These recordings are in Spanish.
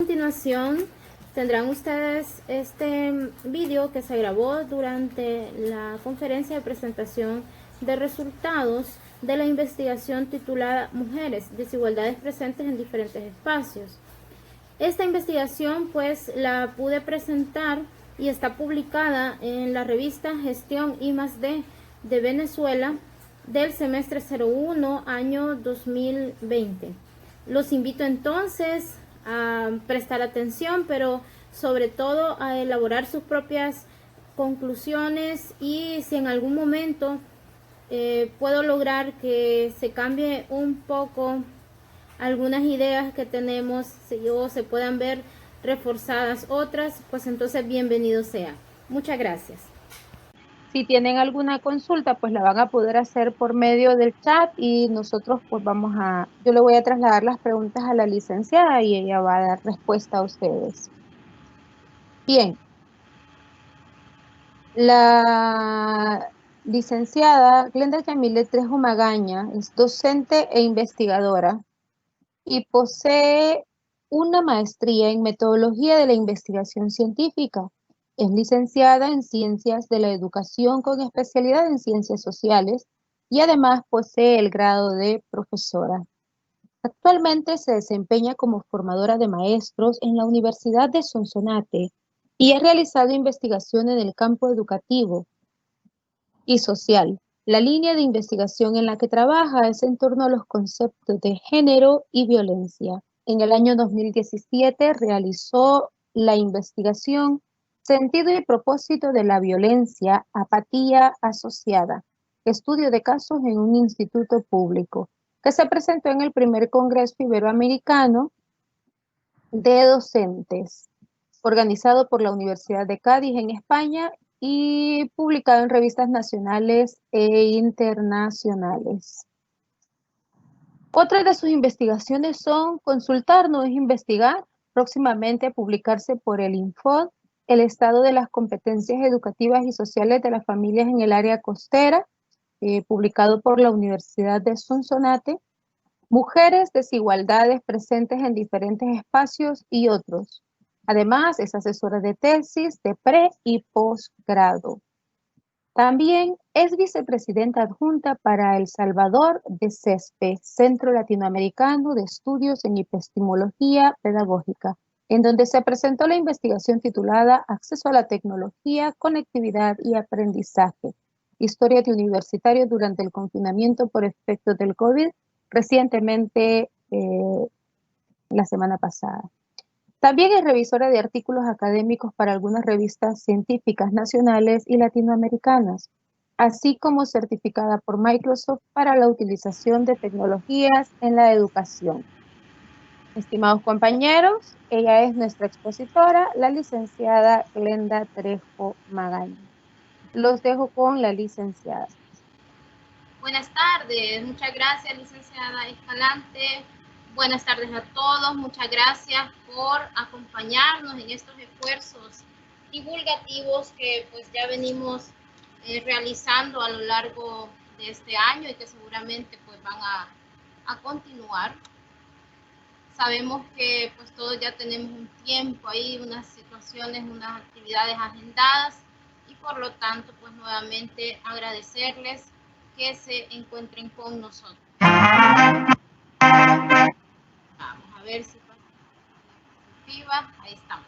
A continuación tendrán ustedes este vídeo que se grabó durante la conferencia de presentación de resultados de la investigación titulada Mujeres, desigualdades presentes en diferentes espacios. Esta investigación pues la pude presentar y está publicada en la revista Gestión I+D de Venezuela del semestre 01 año 2020. Los invito entonces a prestar atención, pero sobre todo a elaborar sus propias conclusiones, y si en algún momento puedo lograr que se cambie un poco algunas ideas que tenemos o se puedan ver reforzadas otras, pues entonces bienvenido sea. Muchas gracias. Si tienen alguna consulta, pues la van a poder hacer por medio del chat y nosotros pues yo le voy a trasladar las preguntas a la licenciada y ella va a dar respuesta a ustedes. Bien, la licenciada Glenda Yamile Trejo Magaña es docente e investigadora y posee una maestría en metodología de la investigación científica. Es licenciada en Ciencias de la Educación con especialidad en Ciencias Sociales y además posee el grado de profesora. Actualmente se desempeña como formadora de maestros en la Universidad de Sonsonate y ha realizado investigación en el campo educativo y social. La línea de investigación en la que trabaja es en torno a los conceptos de género y violencia. En el año 2017 realizó la investigación Sentido y propósito de la violencia, apatía asociada, estudio de casos en un instituto público, que se presentó en el primer Congreso Iberoamericano de Docentes, organizado por la Universidad de Cádiz en España y publicado en revistas nacionales e internacionales. Otras de sus investigaciones son Consultar no es investigar, próximamente a publicarse por el INFOD, el estado de las competencias educativas y sociales de las familias en el área costera, publicado por la Universidad de Sonsonate, Mujeres, desigualdades presentes en diferentes espacios y otros. Además, es asesora de tesis de pre y posgrado. También es vicepresidenta adjunta para El Salvador de CESPE, Centro Latinoamericano de Estudios en Epistemología Pedagógica, en donde se presentó la investigación titulada Acceso a la tecnología, conectividad y aprendizaje, historia de universitarios durante el confinamiento por efectos del COVID, recientemente la semana pasada. También es revisora de artículos académicos para algunas revistas científicas nacionales y latinoamericanas, así como certificada por Microsoft para la utilización de tecnologías en la educación. Estimados compañeros, ella es nuestra expositora, la licenciada Glenda Trejo Magaña. Los dejo con la licenciada. Buenas tardes, muchas gracias, licenciada Escalante. Buenas tardes a todos, muchas gracias por acompañarnos en estos esfuerzos divulgativos que pues ya venimos realizando a lo largo de este año y que seguramente pues van a continuar. Sabemos que pues todos ya tenemos un tiempo ahí, unas situaciones, unas actividades agendadas, y por lo tanto pues nuevamente agradecerles que se encuentren con nosotros. Vamos a ver si pasa la diapositiva. Ahí estamos.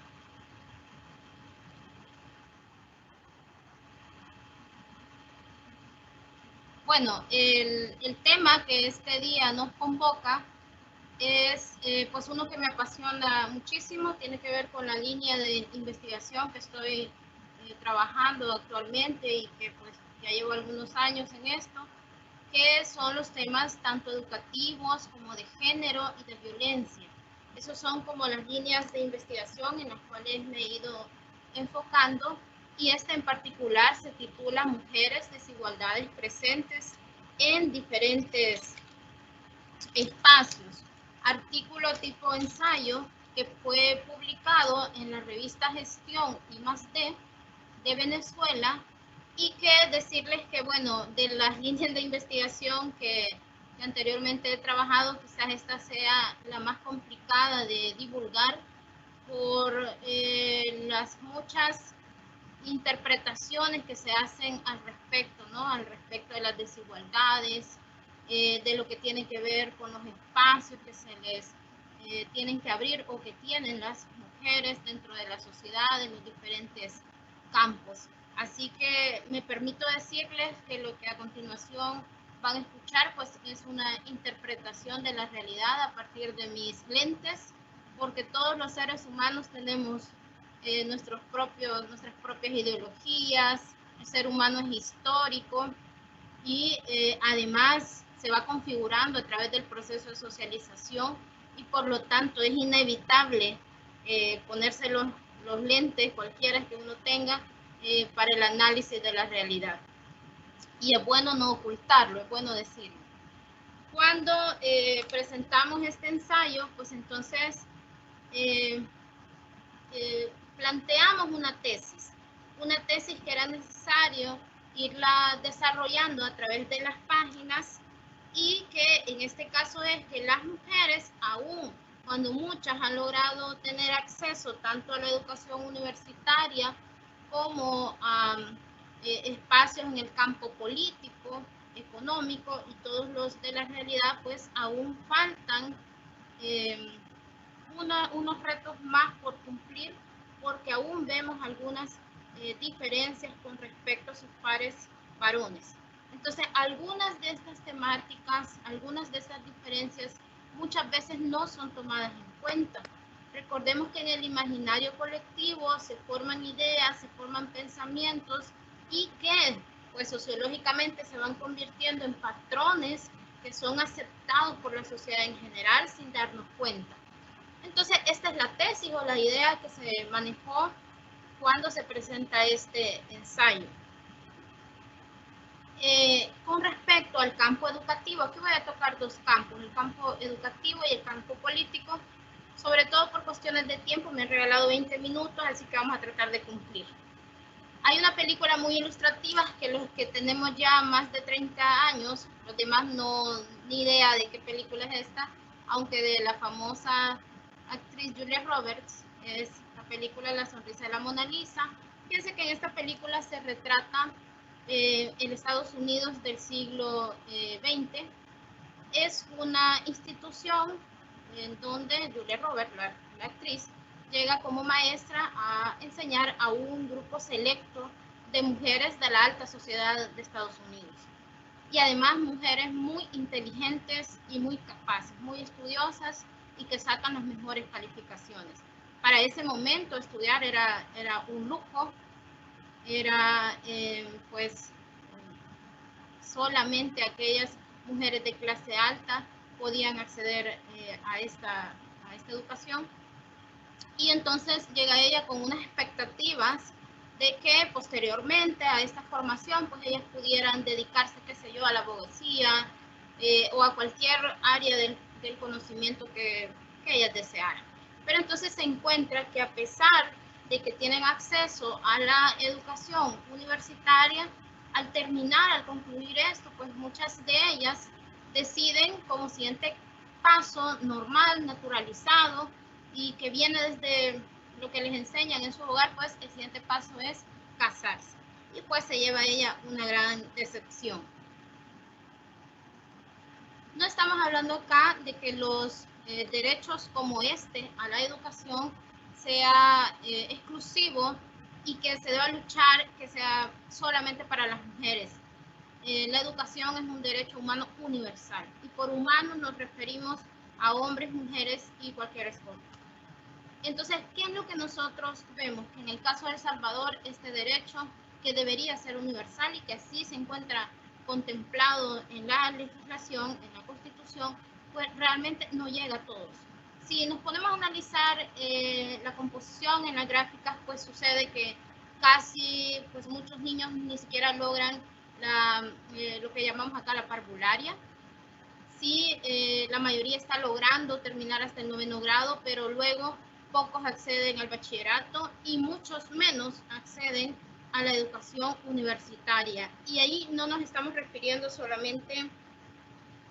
Bueno, el tema que este día nos convoca es pues uno que me apasiona muchísimo, tiene que ver con la línea de investigación que estoy trabajando actualmente y que pues ya llevo algunos años en esto, que son los temas tanto educativos como de género y de violencia. Esos son como las líneas de investigación en las cuales me he ido enfocando, y este en particular se titula Mujeres, desigualdades presentes en diferentes espacios. Artículo tipo ensayo que fue publicado en la revista Gestión I+D de Venezuela, y que decirles que, bueno, de las líneas de investigación que anteriormente he trabajado, quizás esta sea la más complicada de divulgar, por las muchas interpretaciones que se hacen al respecto, ¿no? Al respecto de las desigualdades, de lo que tiene que ver con los espacios que se les tienen que abrir o que tienen las mujeres dentro de la sociedad en los diferentes campos. Así que me permito decirles que lo que a continuación van a escuchar pues es una interpretación de la realidad a partir de mis lentes, porque todos los seres humanos tenemos nuestras propias ideologías. El ser humano es histórico y además se va configurando a través del proceso de socialización y por lo tanto es inevitable ponerse los lentes, cualquiera que uno tenga, para el análisis de la realidad. Y es bueno no ocultarlo, es bueno decirlo. Cuando presentamos este ensayo, pues entonces planteamos una tesis que era necesario irla desarrollando a través de las páginas y que en este caso es que las mujeres, aún cuando muchas han logrado tener acceso tanto a la educación universitaria como a espacios en el campo político, económico y todos los de la realidad, pues aún faltan unos retos más por cumplir, porque aún vemos algunas diferencias con respecto a sus pares varones. Entonces, algunas de estas temáticas, algunas de estas diferencias, muchas veces no son tomadas en cuenta. Recordemos que en el imaginario colectivo se forman ideas, se forman pensamientos y que, pues sociológicamente, se van convirtiendo en patrones que son aceptados por la sociedad en general sin darnos cuenta. Entonces, esta es la tesis o la idea que se manejó cuando se presenta este ensayo. Con respecto al campo educativo, aquí voy a tocar dos campos, el campo educativo y el campo político, sobre todo por cuestiones de tiempo, me han regalado 20 minutos, así que vamos a tratar de cumplir. Hay una película muy ilustrativa que los que tenemos ya más de 30 años, los demás no, ni idea de qué película es esta, aunque de la famosa actriz Julia Roberts, es la película La sonrisa de la Mona Lisa. Fíjense que en esta película se retrata el Estados Unidos del siglo XX. Es una institución en donde Julia Roberts, la actriz, llega como maestra a enseñar a un grupo selecto de mujeres de la alta sociedad de Estados Unidos. Y además mujeres muy inteligentes y muy capaces, muy estudiosas y que sacan las mejores calificaciones. Para ese momento estudiar era un lujo, era pues solamente aquellas mujeres de clase alta podían acceder a esta educación. Y entonces llega ella con unas expectativas de que posteriormente a esta formación, pues ellas pudieran dedicarse, qué sé yo, a la abogacía o a cualquier área del conocimiento que ellas desearan. Pero entonces se encuentra que a pesar de que tienen acceso a la educación universitaria, al terminar, al concluir esto, pues muchas de ellas deciden como siguiente paso normal, naturalizado, y que viene desde lo que les enseñan en su hogar, pues el siguiente paso es casarse. Y pues se lleva a ella una gran decepción. No estamos hablando acá de que los derechos como este a la educación sea exclusivo y que se deba luchar que sea solamente para las mujeres. La educación es un derecho humano universal y por humano nos referimos a hombres, mujeres y cualquier escolar. Entonces, ¿qué es lo que nosotros vemos? Que en el caso de El Salvador, este derecho que debería ser universal y que así se encuentra contemplado en la legislación, en la Constitución, pues realmente no llega a todos. Si nos ponemos a analizar la composición en las gráficas, pues sucede que casi, pues muchos niños ni siquiera logran lo que llamamos acá la parvularia. Sí, la mayoría está logrando terminar hasta el 9º grado, pero luego pocos acceden al bachillerato y muchos menos acceden a la educación universitaria. Y ahí no nos estamos refiriendo solamente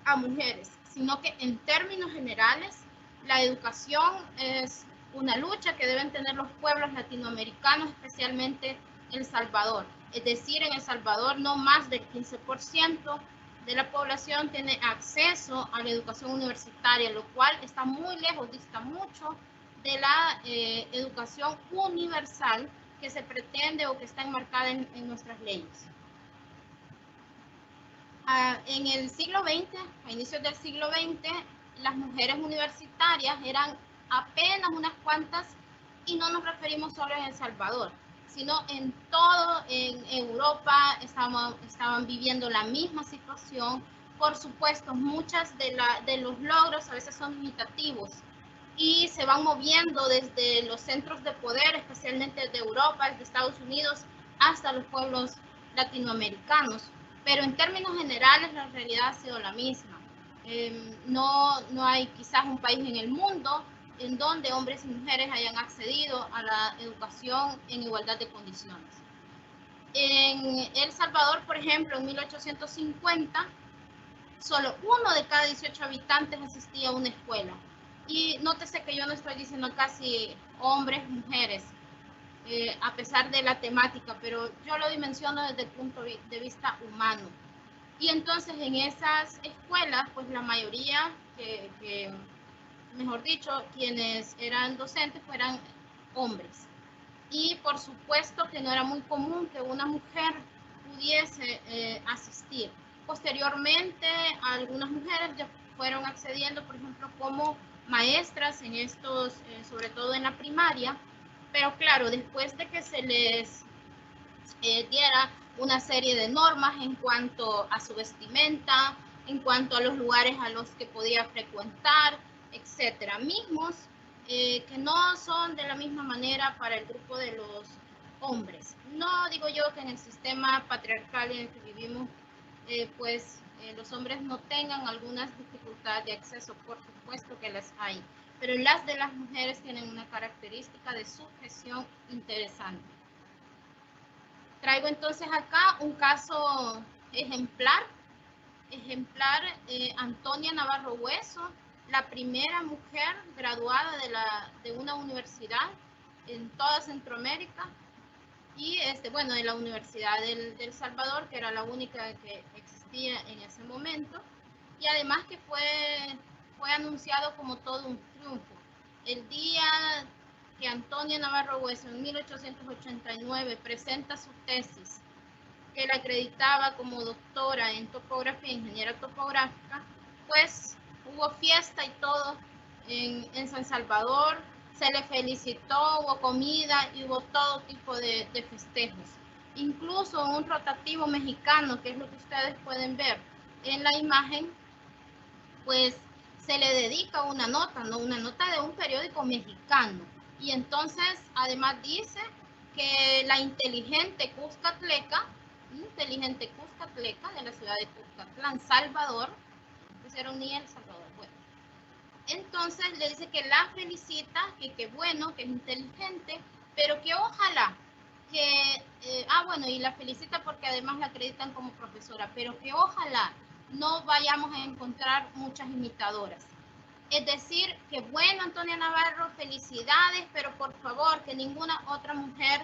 a mujeres, sino que en términos generales la educación es una lucha que deben tener los pueblos latinoamericanos, especialmente El Salvador. Es decir, en El Salvador no más del 15% de la población tiene acceso a la educación universitaria, lo cual está muy lejos, dista mucho de la educación universal que se pretende o que está enmarcada en nuestras leyes. En el siglo XX, a inicios del siglo XX, las mujeres universitarias eran apenas unas cuantas, y no nos referimos solo en El Salvador, sino en todo, en Europa estaban viviendo la misma situación. Por supuesto, muchas de los logros a veces son limitativos y se van moviendo desde los centros de poder, especialmente de Europa, de Estados Unidos, hasta los pueblos latinoamericanos. Pero en términos generales la realidad ha sido la misma. No hay quizás un país en el mundo en donde hombres y mujeres hayan accedido a la educación en igualdad de condiciones. En El Salvador, por ejemplo, en 1850, solo 1 de cada 18 habitantes asistía a una escuela. Y nótese que yo no estoy diciendo casi hombres, mujeres, a pesar de la temática, pero yo lo dimensiono desde el punto de vista humano. Y entonces en esas escuelas, pues la mayoría, mejor dicho, quienes eran docentes, pues eran hombres. Y por supuesto que no era muy común que una mujer pudiese asistir. Posteriormente, algunas mujeres ya fueron accediendo, por ejemplo, como maestras en estos, sobre todo en la primaria, pero claro, después de que se les diera una serie de normas en cuanto a su vestimenta, en cuanto a los lugares a los que podía frecuentar, etcétera, mismos que no son de la misma manera para el grupo de los hombres. No digo yo que en el sistema patriarcal en el que vivimos, los hombres no tengan algunas dificultades de acceso, por supuesto que las hay, pero las de las mujeres tienen una característica de sujeción interesante. Traigo entonces acá un caso ejemplar, Antonia Navarro Hueso, la primera mujer graduada de una universidad en toda Centroamérica, y bueno, de la Universidad del Salvador, que era la única que existía en ese momento, y además que fue anunciado como todo un triunfo. El día que Antonia Navarro Hueso en 1889 presenta su tesis, que la acreditaba como doctora en topografía, ingeniera topográfica, pues hubo fiesta y todo en San Salvador, se le felicitó, hubo comida y hubo todo tipo de festejos. Incluso un rotativo mexicano, que es lo que ustedes pueden ver en la imagen, pues se le dedica una nota, ¿no? Una nota de un periódico mexicano. Y entonces, además dice que la inteligente Cuscatleca de la ciudad de Cuscatlán, Salvador, pues era un El Salvador, bueno. Entonces le dice que la felicita, que bueno, que es inteligente, pero que ojalá que, bueno, y la felicita porque además la acreditan como profesora, pero que ojalá no vayamos a encontrar muchas imitadoras. Es decir, que bueno, Antonia Navarro, felicidades, pero por favor que ninguna otra mujer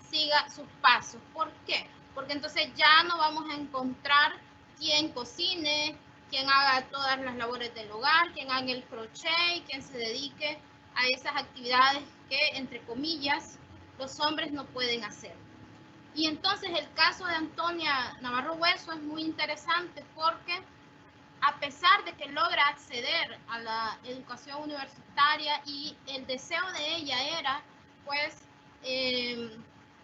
siga sus pasos. ¿Por qué? Porque entonces ya no vamos a encontrar quien cocine, quien haga todas las labores del hogar, quien haga el crochet, quien se dedique a esas actividades que, entre comillas, los hombres no pueden hacer. Y entonces el caso de Antonia Navarro Hueso es muy interesante porque a pesar de que logra acceder a la educación universitaria y el deseo de ella era, pues,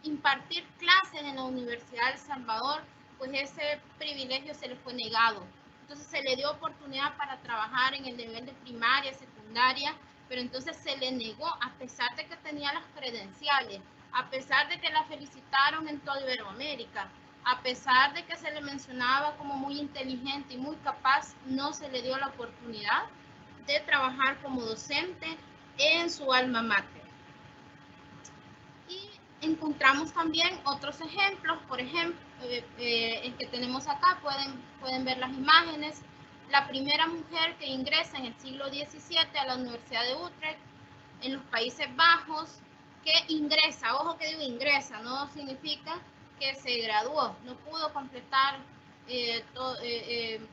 impartir clases en la Universidad de El Salvador, pues ese privilegio se le fue negado. Entonces se le dio oportunidad para trabajar en el nivel de primaria, secundaria, pero entonces se le negó a pesar de que tenía las credenciales, a pesar de que la felicitaron en toda Iberoamérica, a pesar de que se le mencionaba como muy inteligente y muy capaz, no se le dio la oportunidad de trabajar como docente en su alma mater. Y encontramos también otros ejemplos, por ejemplo, el que tenemos acá, pueden ver las imágenes. La primera mujer que ingresa en el siglo XVII a la Universidad de Utrecht en los Países Bajos, que ingresa, ojo que digo ingresa, no significa que se graduó, no pudo completar, que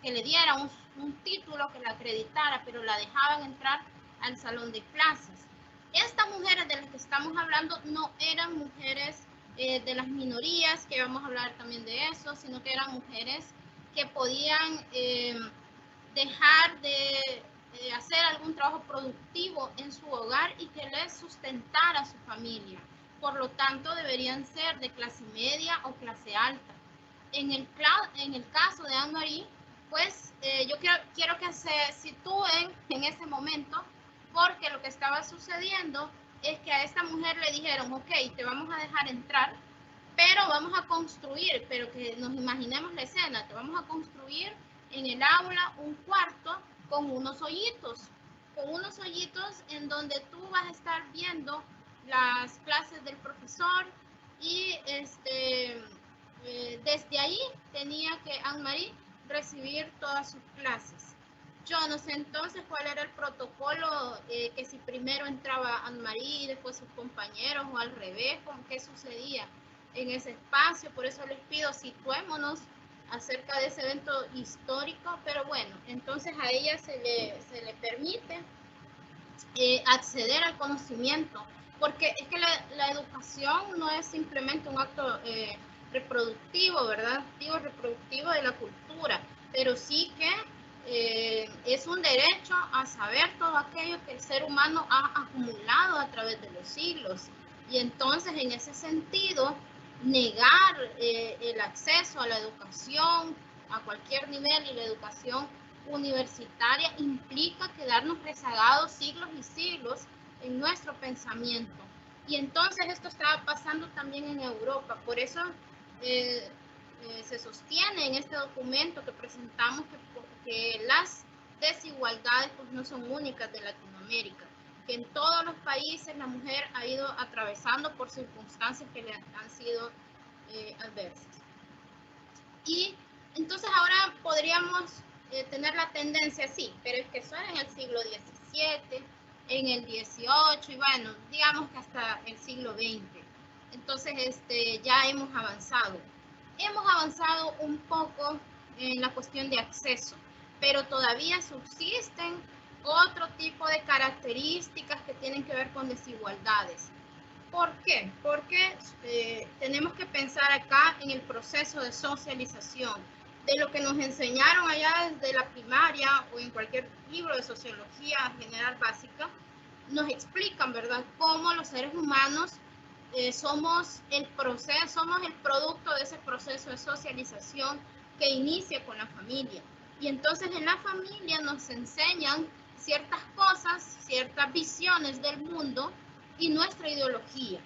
le diera un título que la acreditara, pero la dejaban entrar al salón de clases. Estas mujeres de las que estamos hablando no eran mujeres de las minorías, que vamos a hablar también de eso, sino que eran mujeres que podían dejar de hacer algún trabajo productivo en su hogar y que les sustentara a su familia. Por lo tanto, deberían ser de clase media o clase alta. En el caso de Anne-Marie, pues yo quiero que se sitúen en ese momento, porque lo que estaba sucediendo es que a esta mujer le dijeron, ok, te vamos a dejar entrar, pero vamos a construir, pero que nos imaginemos la escena, te vamos a construir en el aula un cuarto con unos hoyitos en donde tú vas a estar viendo las clases del profesor y desde ahí tenía que Anne-Marie recibir todas sus clases. Yo no sé entonces cuál era el protocolo, que si primero entraba Anne-Marie y después sus compañeros o al revés, qué sucedía en ese espacio. Por eso les pido, situémonos acerca de ese evento histórico, pero bueno, entonces a ella se le permite acceder al conocimiento, porque es que la educación no es simplemente un acto reproductivo, ¿verdad? Reproductivo de la cultura, pero sí que es un derecho a saber todo aquello que el ser humano ha acumulado a través de los siglos. Y entonces, en ese sentido, negar el acceso a la educación a cualquier nivel, y la educación universitaria implica quedarnos rezagados siglos y siglos en nuestro pensamiento. Y entonces esto estaba pasando también en Europa. Por eso se sostiene en este documento que presentamos que las desigualdades pues no son únicas de Latinoamérica, que en todos los países la mujer ha ido atravesando por circunstancias que le han sido adversas. Y entonces ahora podríamos tener la tendencia así, pero es que eso era en el siglo XVII, en el XVIII y bueno, digamos que hasta el siglo XX. Entonces ya hemos avanzado. Hemos avanzado un poco en la cuestión de acceso, pero todavía subsisten otro tipo de características que tienen que ver con desigualdades. ¿Por qué? Porque tenemos que pensar acá en el proceso de socialización, de lo que nos enseñaron allá desde la primaria o en cualquier libro de sociología general básica, nos explican, ¿verdad?, cómo los seres humanos somos el producto de ese proceso de socialización que inicia con la familia. Y entonces en la familia nos enseñan ciertas cosas, ciertas visiones del mundo y nuestra ideología.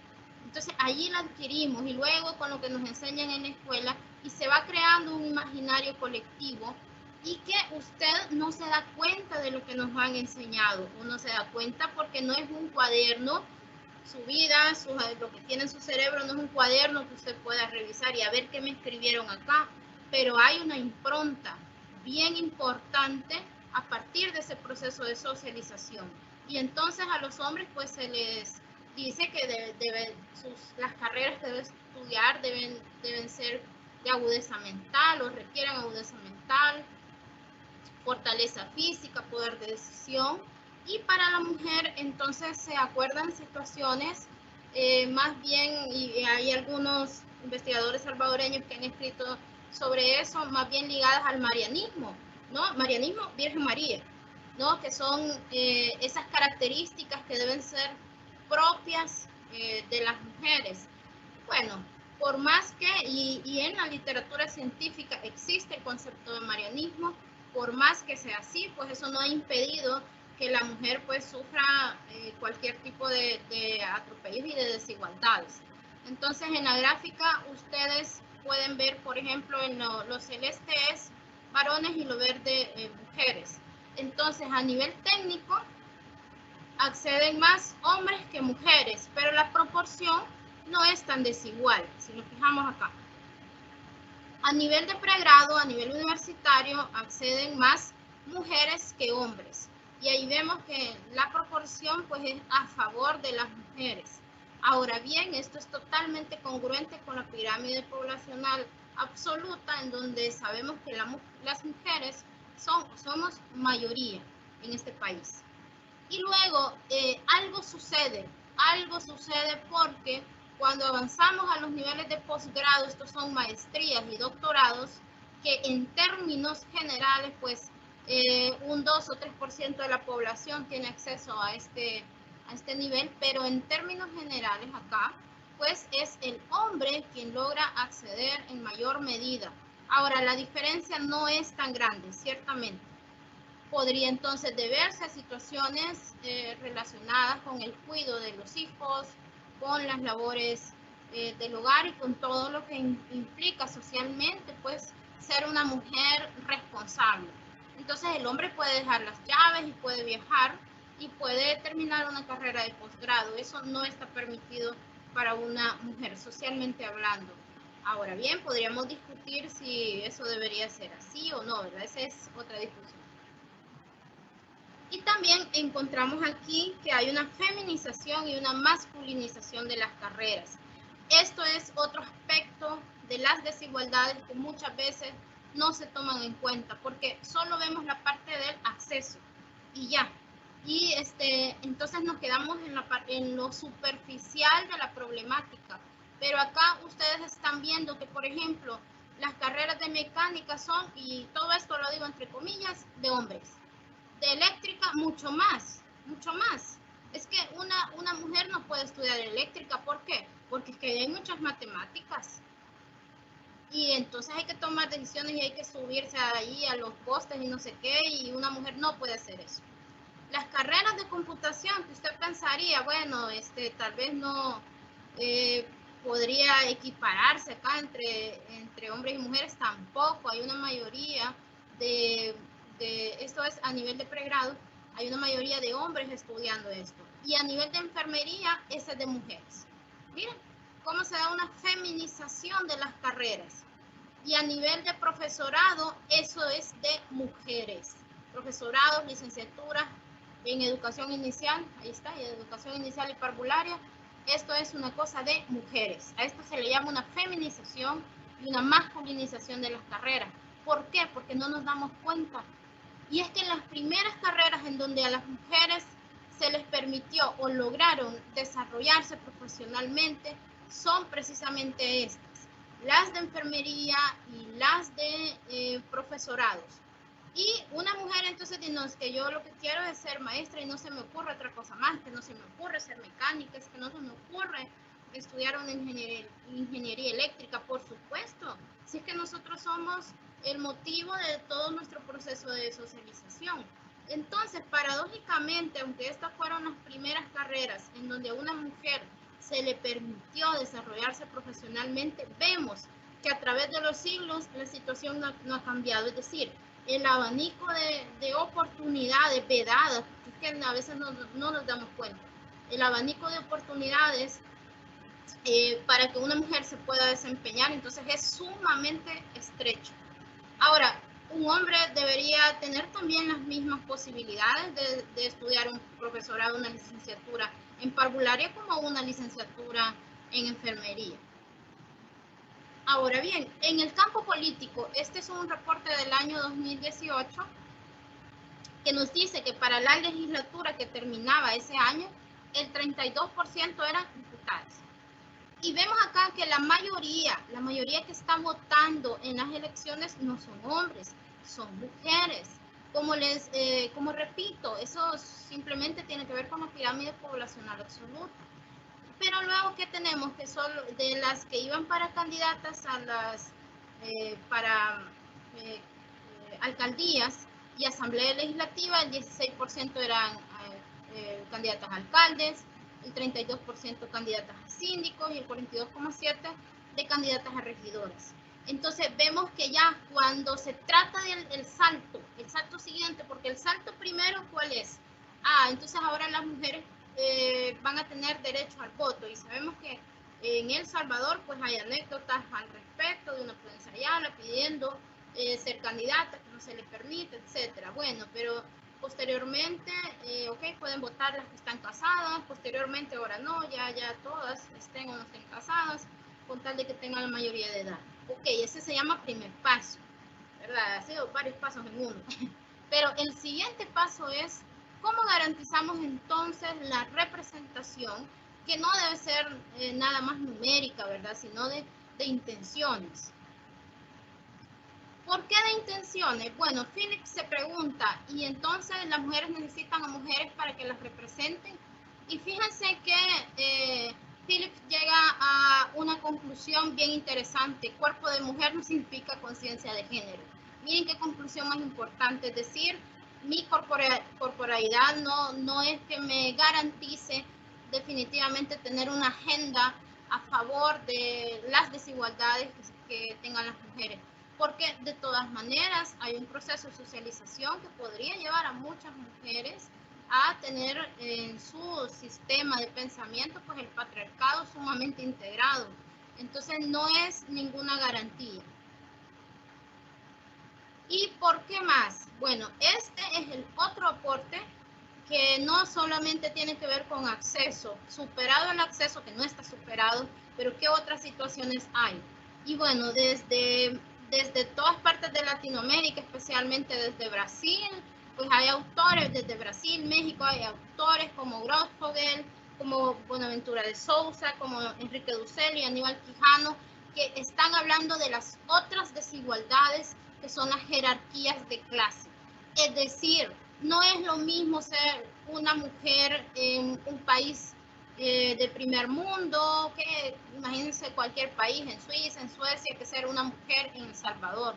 Entonces allí la adquirimos y luego con lo que nos enseñan en la escuela, y se va creando un imaginario colectivo y que usted no se da cuenta de lo que nos han enseñado. Uno se da cuenta porque no es un cuaderno, su vida, lo que tiene en su cerebro no es un cuaderno que usted pueda revisar y a ver qué me escribieron acá, pero hay una impronta bien importante a partir de ese proceso de socialización. Y entonces a los hombres pues se les dice que las carreras que deben estudiar deben ser de agudeza mental o requieren agudeza mental, fortaleza física, poder de decisión. Y para la mujer entonces se acuerdan situaciones más bien, y hay algunos investigadores salvadoreños que han escrito sobre eso, más bien ligadas al marianismo, ¿no? Marianismo, Virgen María, ¿no? Que son esas características que deben ser propias de las mujeres. Bueno, por más que, y en la literatura científica existe el concepto de marianismo, por más que sea así, pues eso no ha impedido que la mujer pues sufra cualquier tipo de atropellos y de desigualdades. Entonces en la gráfica ustedes pueden ver, por ejemplo, en lo celeste es varones y lo verde mujeres. Entonces a nivel técnico acceden más hombres que mujeres, pero la proporción no es tan desigual, si nos fijamos acá. A nivel de pregrado, a nivel universitario, acceden más mujeres que hombres. y ahí vemos que la proporción pues es a favor de las mujeres. Ahora bien, esto es totalmente congruente con la pirámide poblacional absoluta, en donde sabemos que las mujeres somos mayoría en este país. Y luego algo sucede porque cuando avanzamos a los niveles de posgrado, estos son maestrías y doctorados, que en términos generales, pues un 2 o 3% de la población tiene acceso a este nivel, pero en términos generales acá, pues es el hombre quien logra acceder en mayor medida. Ahora, la diferencia no es tan grande, ciertamente. Podría entonces deberse a situaciones relacionadas con el cuidado de los hijos, con las labores del hogar y con todo lo que implica socialmente, pues, ser una mujer responsable. Entonces el hombre puede dejar las llaves y puede viajar y puede terminar una carrera de posgrado. Eso no está permitido para una mujer, socialmente hablando. Ahora bien, podríamos discutir si eso debería ser así o no, ¿verdad? Esa es otra discusión. Y también encontramos aquí que hay una feminización y una masculinización de las carreras. Esto es otro aspecto de las desigualdades que muchas veces no se toman en cuenta, porque solo vemos la parte del acceso y ya. Y entonces nos quedamos en lo superficial de la problemática. Pero acá ustedes están viendo que, por ejemplo, las carreras de mecánica son, y todo esto lo digo entre comillas, de hombres. De eléctrica, mucho más. Es que una mujer no puede estudiar eléctrica. ¿Por qué? Porque es que hay muchas matemáticas. Y entonces hay que tomar decisiones y hay que subirse ahí a los postes y no sé qué, y una mujer no puede hacer eso. Las carreras de computación, que usted pensaría, bueno, tal vez no podría equipararse acá entre hombres y mujeres, tampoco. Hay una mayoría esto es a nivel de pregrado, hay una mayoría de hombres estudiando esto. Y a nivel de enfermería, ese es de mujeres. Miren cómo se da una feminización de las carreras. Y a nivel de profesorado, eso es de mujeres. Profesorados, licenciaturas en educación inicial, ahí está, y educación inicial y parvularia, esto es una cosa de mujeres. A esto se le llama una feminización y una masculinización de las carreras. ¿Por qué? Porque no nos damos cuenta. Y es que en las primeras carreras en donde a las mujeres se les permitió o lograron desarrollarse profesionalmente son precisamente estas, las de enfermería y las de profesorados. Y una mujer entonces dice, no, es que yo lo que quiero es ser maestra y no se me ocurre otra cosa más, que no se me ocurre ser mecánica, es que no se me ocurre estudiar una ingeniería eléctrica, por supuesto. Si es que nosotros somos el motivo de todo nuestro proceso de socialización. Entonces, paradójicamente, aunque estas fueron las primeras carreras en donde a una mujer se le permitió desarrollarse profesionalmente, vemos que a través de los siglos la situación no ha cambiado. Es decir, el abanico de oportunidades vedadas, que es que a veces no nos damos cuenta, el abanico de oportunidades para que una mujer se pueda desempeñar, entonces es sumamente estrecho. Ahora, un hombre debería tener también las mismas posibilidades de estudiar un profesorado, una licenciatura en parvularia como una licenciatura en enfermería. Ahora bien, en el campo político, este es un reporte del año 2018 que nos dice que para la legislatura que terminaba ese año, el 32% eran diputados. Y vemos acá que la mayoría que está votando en las elecciones no son hombres, son mujeres. Como repito, eso simplemente tiene que ver con la pirámide poblacional absoluta. Pero luego, ¿qué tenemos? Que son de las que iban para candidatas a las alcaldías y asamblea legislativa, el 16% eran candidatas a alcaldes, el 32% candidatas a síndicos y el 42,7% de candidatas a regidoras. Entonces vemos que ya cuando se trata del salto siguiente, porque el salto primero, ¿cuál es? Entonces ahora las mujeres van a tener derecho al voto, y sabemos que en El Salvador pues hay anécdotas al respecto de una Plensa Ayala pidiendo ser candidata, que no se le permite, etcétera. Bueno, pero Posteriormente, ok, pueden votar las que están casadas, posteriormente ahora no, ya todas estén o no estén casadas, con tal de que tengan la mayoría de edad. Ok, ese se llama primer paso, ¿verdad? Ha sido varios pasos en uno. Pero el siguiente paso es, ¿cómo garantizamos entonces la representación? Que no debe ser nada más numérica, ¿verdad? Sino de intenciones. ¿Por qué de intenciones? Bueno, Philip se pregunta, ¿y entonces las mujeres necesitan a mujeres para que las representen? Y fíjense que Philip llega a una conclusión bien interesante. Cuerpo de mujer no significa conciencia de género. Miren qué conclusión más importante, es decir, mi corporalidad no es que me garantice definitivamente tener una agenda a favor de las desigualdades que tengan las mujeres, porque de todas maneras hay un proceso de socialización que podría llevar a muchas mujeres a tener en su sistema de pensamiento pues el patriarcado sumamente integrado. Entonces no es ninguna garantía. ¿Y por qué más? Bueno, este es el otro aporte que no solamente tiene que ver con acceso, superado el acceso, que no está superado, pero qué otras situaciones hay. Y bueno, desde todas partes de Latinoamérica, especialmente desde Brasil, pues hay autores, desde Brasil, México, hay autores como Grossfogel, como Bonaventura de Souza, como Enrique Dussel y Aníbal Quijano, que están hablando de las otras desigualdades que son las jerarquías de clase. Es decir, no es lo mismo ser una mujer en un país de primer mundo, que imagínense cualquier país, en Suiza, en Suecia, que ser una mujer en El Salvador.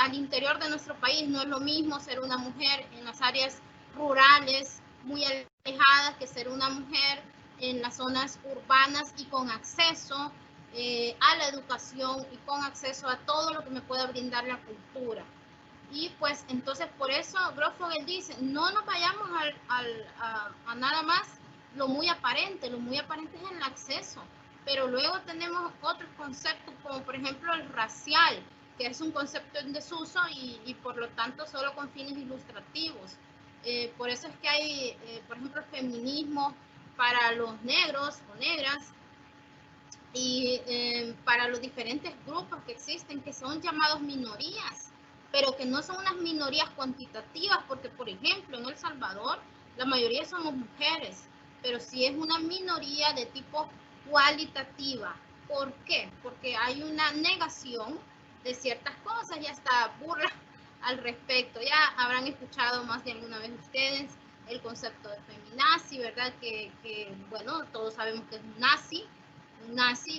Al interior de nuestro país no es lo mismo ser una mujer en las áreas rurales muy alejadas que ser una mujer en las zonas urbanas y con acceso a la educación y con acceso a todo lo que me pueda brindar la cultura. Y pues entonces por eso Grossfogel dice, no nos vayamos a nada más lo muy aparente es el acceso, pero luego tenemos otros conceptos como por ejemplo el racial, que es un concepto en desuso y por lo tanto solo con fines ilustrativos. Por eso es que hay, por ejemplo, el feminismo para los negros o negras y para los diferentes grupos que existen, que son llamados minorías, pero que no son unas minorías cuantitativas, porque por ejemplo en El Salvador la mayoría somos mujeres, pero sí es una minoría de tipo cualitativa. ¿Por qué? Porque hay una negación de ciertas cosas y hasta burla al respecto. Ya habrán escuchado más de alguna vez ustedes el concepto de feminazi, ¿verdad? Que bueno, todos sabemos que es un nazi.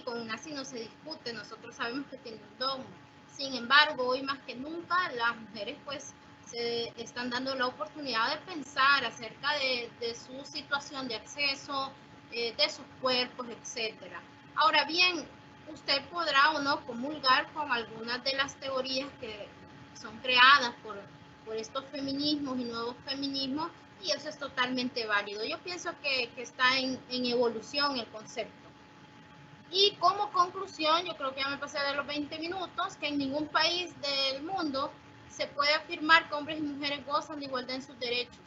Con un nazi no se discute, nosotros sabemos que tiene un dogma. Sin embargo, hoy más que nunca las mujeres pues se están dando la oportunidad de pensar acerca de su situación de acceso, de sus cuerpos, etc. Ahora bien, usted podrá o no comulgar con algunas de las teorías que son creadas por estos feminismos y nuevos feminismos, y eso es totalmente válido. Yo pienso que está en evolución el concepto. Y como conclusión, yo creo que ya me pasé de los 20 minutos, que en ningún país del mundo se puede afirmar que hombres y mujeres gozan de igualdad en sus derechos.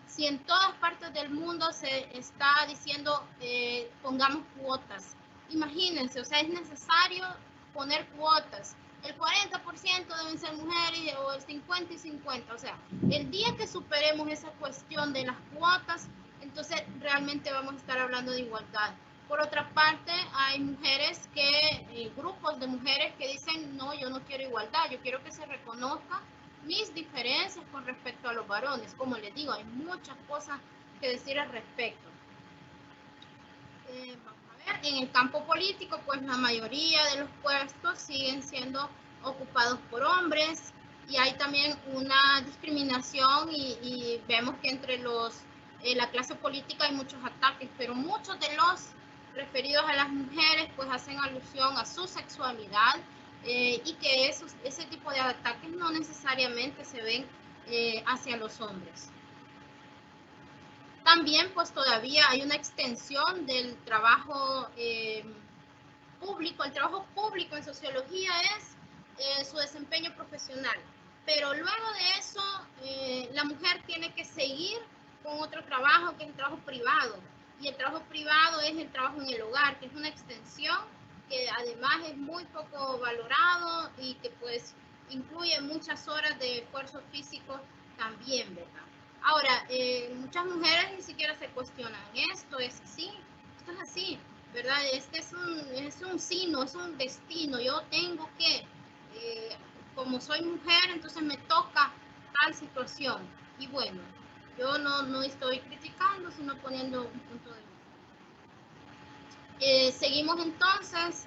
Si en todas partes del mundo se está diciendo pongamos cuotas, imagínense, o sea, es necesario poner cuotas. El 40% deben ser mujeres o el 50 y 50. O sea, el día que superemos esa cuestión de las cuotas, entonces realmente vamos a estar hablando de igualdad. Por otra parte, hay mujeres grupos de mujeres que dicen, no, yo no quiero igualdad, yo quiero que se reconozca mis diferencias con respecto a los varones. Como les digo, hay muchas cosas que decir al respecto. Vamos a ver, en el campo político, pues la mayoría de los puestos siguen siendo ocupados por hombres y hay también una discriminación y vemos que entre la clase política hay muchos ataques, pero muchos de los referidos a las mujeres pues hacen alusión a su sexualidad y que ese tipo de ataques no necesariamente se ven hacia los hombres. También pues todavía hay una extensión del trabajo público. El trabajo público en sociología es su desempeño profesional. pero luego de eso la mujer tiene que seguir con otro trabajo, que es el trabajo privado. Y el trabajo privado es el trabajo en el hogar, que es una extensión que además es muy poco valorado y que pues incluye muchas horas de esfuerzo físico también, ¿verdad? Ahora, muchas mujeres ni siquiera se cuestionan, esto es así, ¿verdad? Este es un signo, es un destino, yo tengo que, como soy mujer, entonces me toca tal situación. Y bueno, yo no estoy criticando, sino poniendo un punto de vista. Seguimos entonces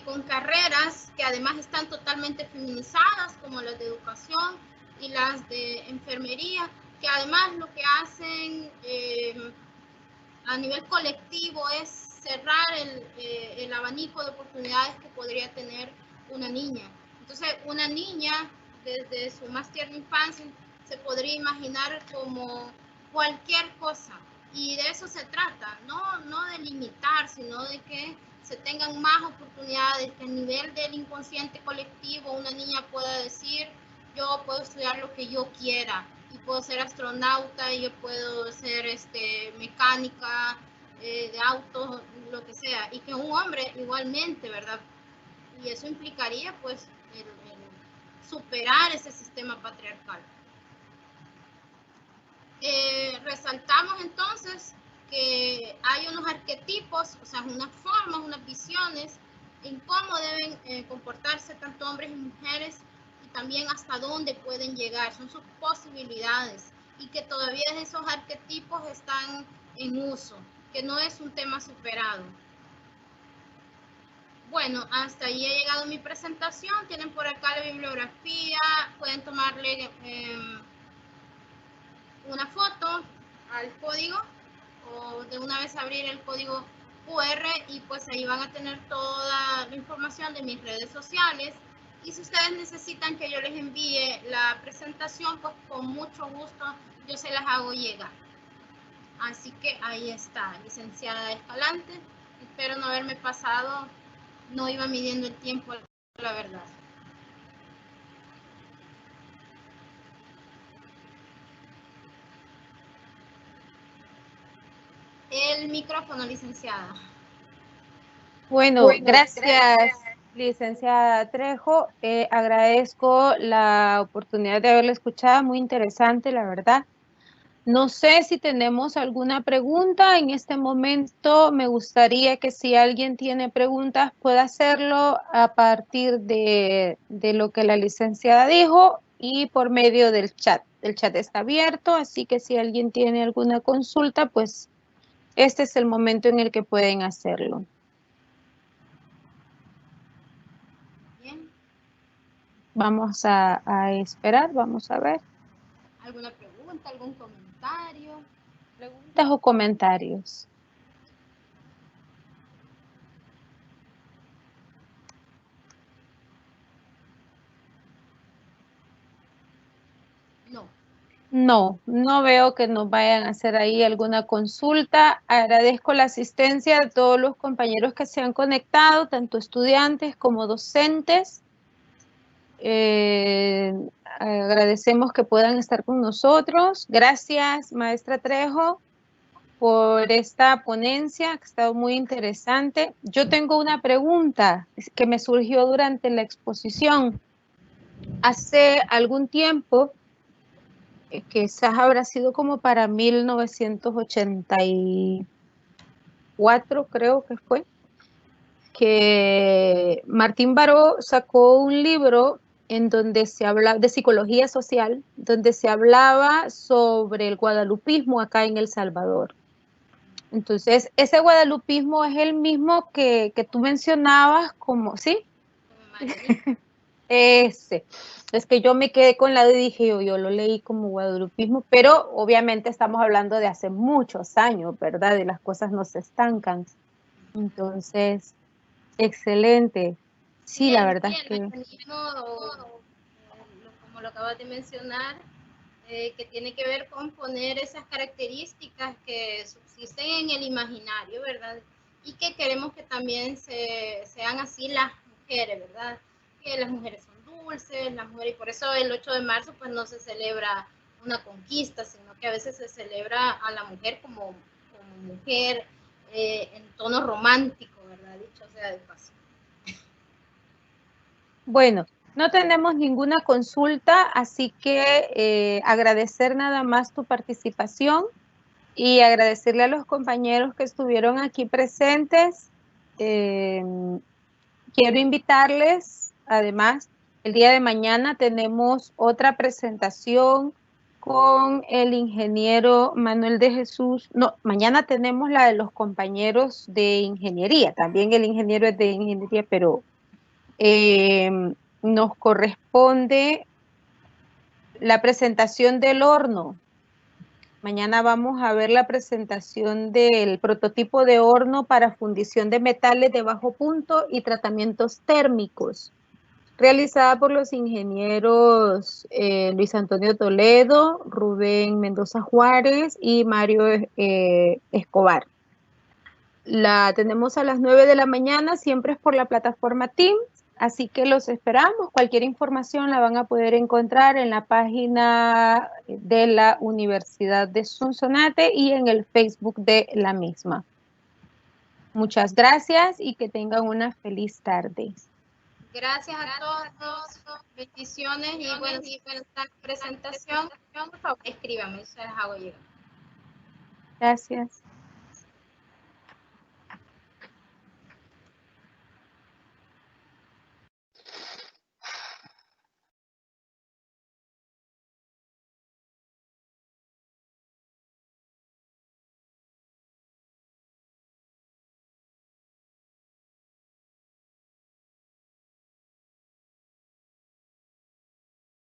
con carreras que además están totalmente feminizadas, como las de educación y las de enfermería, que además lo que hacen a nivel colectivo es cerrar el abanico de oportunidades que podría tener una niña. Entonces, una niña desde su más tierna infancia se podría imaginar como cualquier cosa. Y de eso se trata, no de limitar, sino de que se tengan más oportunidades, que a nivel del inconsciente colectivo una niña pueda decir, yo puedo estudiar lo que yo quiera, y puedo ser astronauta, y yo puedo ser mecánica de autos, lo que sea, y que un hombre igualmente, ¿verdad? Y eso implicaría pues el superar ese sistema patriarcal. Resaltamos entonces que hay unos arquetipos, o sea, unas formas, unas visiones en cómo deben comportarse tanto hombres y mujeres, y también hasta dónde pueden llegar, son sus posibilidades, y que todavía esos arquetipos están en uso, que no es un tema superado. Bueno, hasta ahí ha llegado mi presentación. Tienen por acá la bibliografía, pueden tomarle una foto al código o de una vez abrir el código QR, y pues ahí van a tener toda la información de mis redes sociales. Y si ustedes necesitan que yo les envíe la presentación, pues con mucho gusto yo se las hago llegar. Así que ahí está, licenciada Escalante. Espero no haberme pasado, no iba midiendo el tiempo, la verdad. El micrófono, licenciada. Bueno, gracias, licenciada Trejo. Agradezco la oportunidad de haberla escuchado, muy interesante, la verdad. No sé si tenemos alguna pregunta. En este momento me gustaría que si alguien tiene preguntas pueda hacerlo a partir de lo que la licenciada dijo y por medio del chat. El chat está abierto, así que si alguien tiene alguna consulta, pues este es el momento en el que pueden hacerlo. Bien. Vamos a esperar, vamos a ver. ¿Alguna pregunta, algún comentario? ¿Preguntas o comentarios? No. No veo que nos vayan a hacer ahí alguna consulta. Agradezco la asistencia de todos los compañeros que se han conectado, tanto estudiantes como docentes. Agradecemos que puedan estar con nosotros. Gracias, maestra Trejo, por esta ponencia que ha estado muy interesante. Yo tengo una pregunta que me surgió durante la exposición. Hace algún tiempo, quizás habrá sido como para 1984, creo que fue, que Martín Baró sacó un libro en donde se habla de psicología social, donde se hablaba sobre el guadalupismo acá en El Salvador. Entonces, ese guadalupismo es el mismo que tú mencionabas, como, ¿sí? Ese. Es que yo me quedé con la duda y dije, yo lo leí como guadalupismo, pero obviamente estamos hablando de hace muchos años, ¿verdad? Y las cosas no se estancan. Entonces, excelente. Sí, la verdad es que... El mecanismo, como lo acabas de mencionar, que tiene que ver con poner esas características que subsisten en el imaginario, ¿verdad? Y que queremos que también sean así las mujeres, ¿verdad? Que las mujeres son dulces, las mujeres, y por eso el 8 de marzo pues no se celebra una conquista, sino que a veces se celebra a la mujer como mujer en tono romántico, ¿verdad? Dicho sea de paso. Bueno, no tenemos ninguna consulta, así que agradecer nada más tu participación y agradecerle a los compañeros que estuvieron aquí presentes. Quiero invitarles, además, el día de mañana tenemos otra presentación con el ingeniero Manuel de Jesús. No, mañana tenemos la de los compañeros de ingeniería, también el ingeniero es de ingeniería, pero nos corresponde la presentación del horno. Mañana vamos a ver la presentación del prototipo de horno para fundición de metales de bajo punto y tratamientos térmicos, realizada por los ingenieros Luis Antonio Toledo, Rubén Mendoza Juárez y Mario Escobar. La tenemos a las 9 de la mañana, siempre es por la plataforma Teams, así que los esperamos. Cualquier información la van a poder encontrar en la página de la Universidad de Sonsonate y en el Facebook de la misma. Muchas gracias y que tengan una feliz tarde. Gracias a todos, bendiciones y bueno, si esta presentación, por favor, escríbame, se las hago llegar. Gracias.